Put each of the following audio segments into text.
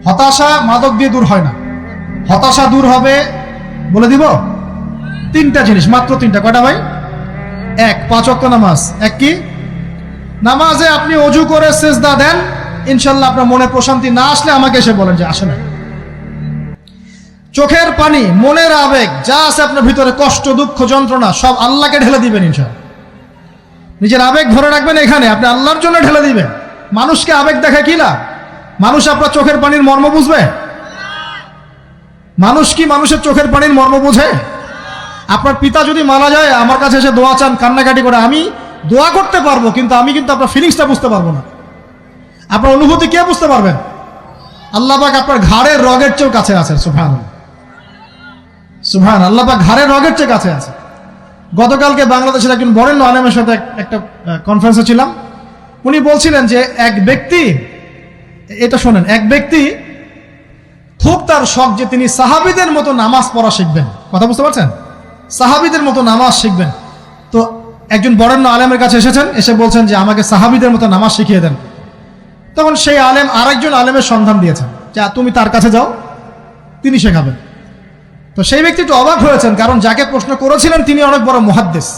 হতাশা মাদক দিয়ে দূর হয় না। হতাশা দূর হবে, বলে দিব, তিনটা জিনিস, মাত্র তিনটা। কয়টা ভাই? এক, 5 ওয়াক্ত নামাজ। এক কি? নামাজে আপনি অজু করে সিজদা দেন, ইনশাল্লাহ আপনার মনে প্রশান্তি না আসলে আমাকে এসে বলেন যে আসে না। চোখের পানি, মনের আবেগ যা আছে আপনার ভিতরে, কষ্ট, দুঃখ, যন্ত্রণা, সব আল্লাহকে ঢেলে দিবেন ইনশাল্লাহ। নিজের আবেগ ধরে রাখবেন এখানে, আপনি আল্লাহর জন্য ঢেলে দিবেন। মানুষকে আবেগ দেখা কি লাভ? মানুষ আপনার চোখের পানির মর্ম বুঝবে? মানুষ কি মানুষের চোখের পানির মর্ম বুঝে? আপনার পিতা যদি মারা যায়, আমার কাছে এসে দোয়া চান কান্নাকাটি করে, আমি দোয়া করতে পারবো, কিন্তু আমি কিন্তু আপনার ফিলিংসটা বুঝতে পারবো না। আপনার অনুভূতি কে বুঝতে পারবেন? আল্লাহ পাক আপনার ঘাড়ের রগের চেয়েও কাছে আছেন। সুবহানাল্লাহ, সুবহান আল্লাহ পাক ঘাড়ের রগের চেয়ে কাছে আছে। গতকালকে বাংলাদেশের একজন বরেণ্য আলেমের সাথে একটা কনফারেন্সে ছিলাম। উনি বলছিলেন যে এক ব্যক্তি, এটা শোনেন, এক ব্যক্তি খুব তার শখ যে তিনি সাহাবীদের মতো নামাজ পড়া শিখবেন। কথা বুঝতে পারছেন? সাহাবীদের মতো নামাজ শিখবেন। তো একজন বরেণ্য আলেমের কাছে এসেছেন, এসে বলছেন যে আমাকে সাহাবীদের মতো নামাজ শিখিয়ে দেন। তখন সেই আলেম আরেকজন আলেমের সন্ধান দিয়েছেন যে তুমি তার কাছে যাও, তিনি শেখাবেন। তো সেই ব্যক্তি একটু অবাক হয়েছেন, কারণ যাকে প্রশ্ন করেছিলেন তিনি অনেক বড় মুহাদ্দিস,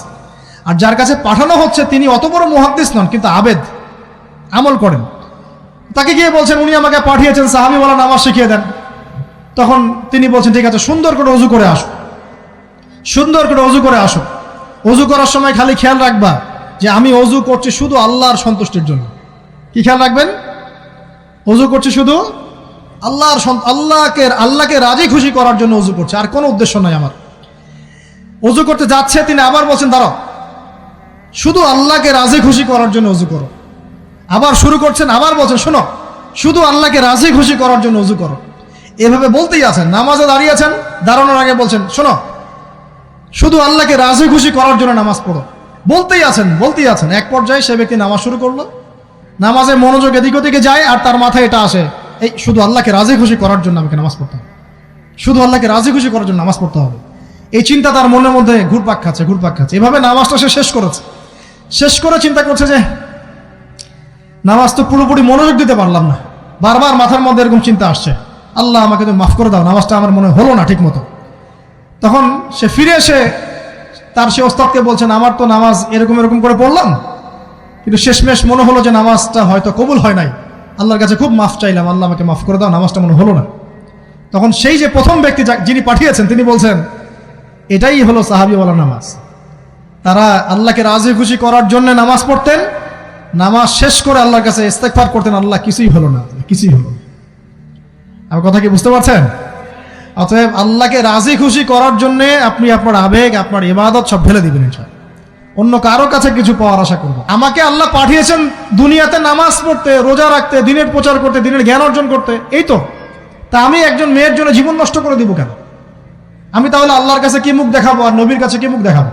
আর যার কাছে পাঠানো হচ্ছে তিনি অত বড় মুহাদ্দিস নন, কিন্তু আবেদ, আমল করেন। তাকে গিয়ে বলছেন উনি আমাকে পাঠিয়েছেন সাহাবীওয়ালা নামাজ শিখিয়ে দেন। তখন তিনি বলছেন ঠিক আছে, সুন্দর করে অজু করে আসো, সুন্দর করে অজু করে আসো। অজু করার সময় খালি খেয়াল রাখবা যে আমি অজু করছি শুধু আল্লাহর সন্তুষ্টির জন্য। কি খেয়াল রাখবেন? অজু করছি শুধু আল্লাহকে রাজি খুশি করার জন্য অজু করছে, আর কোনো উদ্দেশ্য নাই আমার। অজু করতে যাচ্ছে, তিনি আবার বলছেন দাঁড়াও, শুধু আল্লাহকে রাজি খুশি করার জন্য অজু করো। আবার শুরু করছেন, আবার বলছেন শোনো, শুধু আল্লাহকে রাজি খুশি করার জন্য অজু করো। এভাবে বলতেই আছেন। নামাজে দাঁড়িয়েছেন, দাঁড়ানোর আগে বলছেন শোনো, শুধু আল্লাহকে রাজি খুশি করার জন্য নামাজ পড়ো। বলতেই আছেন। এক পর্যায়ে সে ব্যক্তি নামাজ শুরু করলো। নামাজে মনোযোগ এদিক ওদিকে যায়, আর তার মাথায় এটা আসে, এই শুধু আল্লাহকে রাজি খুশি করার জন্য আমাকে নামাজ পড়তে হবে, শুধু আল্লাহকে রাজি খুশি করার জন্য নামাজ পড়তে হবে। এই চিন্তা তার মনের মধ্যে ঘুরপাক খাচ্ছে। এভাবে নামাজটা সে শেষ করে চিন্তা করছে যে নামাজ তো পুরোপুরি মনোযোগ দিতে পারলাম না। বারবার মাথার মধ্যে এরকম চিন্তা আসছে, আল্লাহ আমাকে তো মাফ করে দাও, নামাজটা আমার মনে হলো না ঠিক মতো। তখন সে ফিরে এসে তার সে ওস্তাদকে বলছেন আমার তো নামাজ এরকম করে পড়লাম, কিন্তু শেষমেশ মনে হলো যে নামাজটা হয়তো কবুল হয় নাই, আল্লাহর কাছে খুব মাফ চাইলাম, আল্লাহ আমাকে মাফ করে দাও, নামাজটা মনে হলো না। তখন সেই যে প্রথম ব্যক্তি যিনি পাঠিয়েছেন তিনি বলছেন এটাই হলো সাহাবীওয়ালা নামাজ। তারা আল্লাহকে রাজি খুশি করার জন্য নামাজ পড়তেন, নামাজ শেষ করে আল্লাহর কাছে ইস্তেগফার করতেন, আল্লাহ কিছুই হলো না, কিছুই হলো না। আমার কথা কি বুঝতে পারছেন? অতএব আল্লাহকে রাজি খুশি করার জন্য আপনি আপনার আবেগ, আপনার ইবাদত সব ফেলে দিবেন ইনশাআল্লাহ। অন্য কারো কাছে কিছু পাওয়ার আশা করব। আমাকে আল্লাহ পাঠিয়েছেন দুনিয়াতে নামাজ পড়তে, রোজা রাখতে, দিনের প্রচার করতে, দিনের জ্ঞান অর্জন করতে, এই তো। তা আমি একজন মেয়ের জন্য জীবন নষ্ট করে দিব কেন? আমি তাহলে আল্লাহর কাছে কি মুখ দেখাবো, আর নবীর কাছে কি মুখ দেখাবো?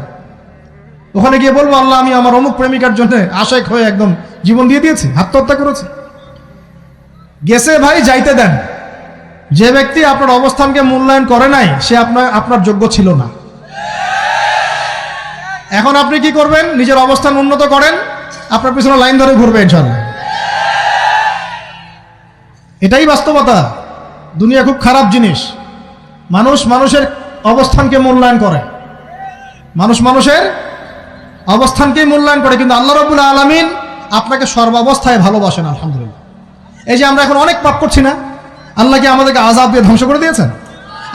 ওখানে গিয়ে বলবো আল্লাহ আমি আমার অমুক প্রেমিকার জন্য আশেক হয়ে একদম জীবন দিয়ে দিয়েছি, আত্মহত্যা করেছি। গেছে ভাই, যাইতে দেন। যে ব্যক্তি আপনার অবস্থানকে মূল্যায়ন করে নাই, সে আপনার যোগ্য ছিল না। এখন আপনি কি করবেন? নিজের অবস্থান উন্নত করেন, আপনার পিছনে লাইন ধরে ঘুরবে ইনশাআল্লাহ। এটাই বাস্তবতা। দুনিয়া খুব খারাপ জিনিস। মানুষের অবস্থানকে মূল্যায়ন করে, মানুষের অবস্থানকেই মূল্যায়ন করে, কিন্তু আল্লাহ রাব্বুল আলামিন আপনাকে সর্বাবস্থায় ভালোবাসেন। আলহামদুলিল্লাহ। এই যে আমরা এখন অনেক পাপ করছি না, আল্লাহ কি আমাদেরকে আযাব দিয়ে ধ্বংস করে দিয়েছেন?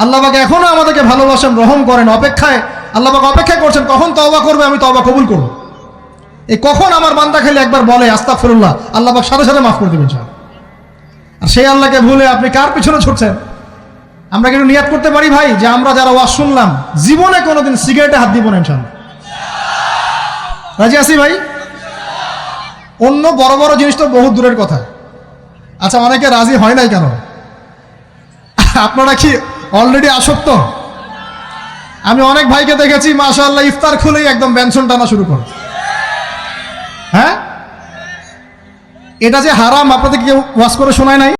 আল্লাহ পাক এখনো আমাদেরকে ভালোবাসেন, রহম করেন, আল্লাহ পাক অপেক্ষা করছেন কখন তওবা করবে, আমি তওবা কবুল করব। এই কখন আমার বান্দা খালি একবার বলে আস্তাগফিরুল্লাহ, আল্লাহ পাক সাথে সাথে মাফ করে দেবেন ইনশাআল্লাহ। আর সেই আল্লাহকে ভুলে আপনি কার পিছনে ছুটছেন? আমরা কিন্তু নিয়াত করতে পারি ভাই যে আমরা যারা ওয়াজ শুনলাম জীবনে কোনোদিন সিগারেটে হাত দিব না ইনশাআল্লাহ। রাজি আছি ভাই? অন্য বড় বড় জিনিস তো বহুত দূরের কথা। আচ্ছা, অনেকে রাজি হয় নাই কেন? আপনারা কি অলরেডি আসক্ত? আমি অনেক ভাইকে দেখেছি মাশাআল্লাহ ইফতার খুলেই একদম বেনসন টানা শুরু করে। হ্যাঁ, এটা যে হারাম আপনাদের কেউ ওয়াজ করে শোনায় নাই?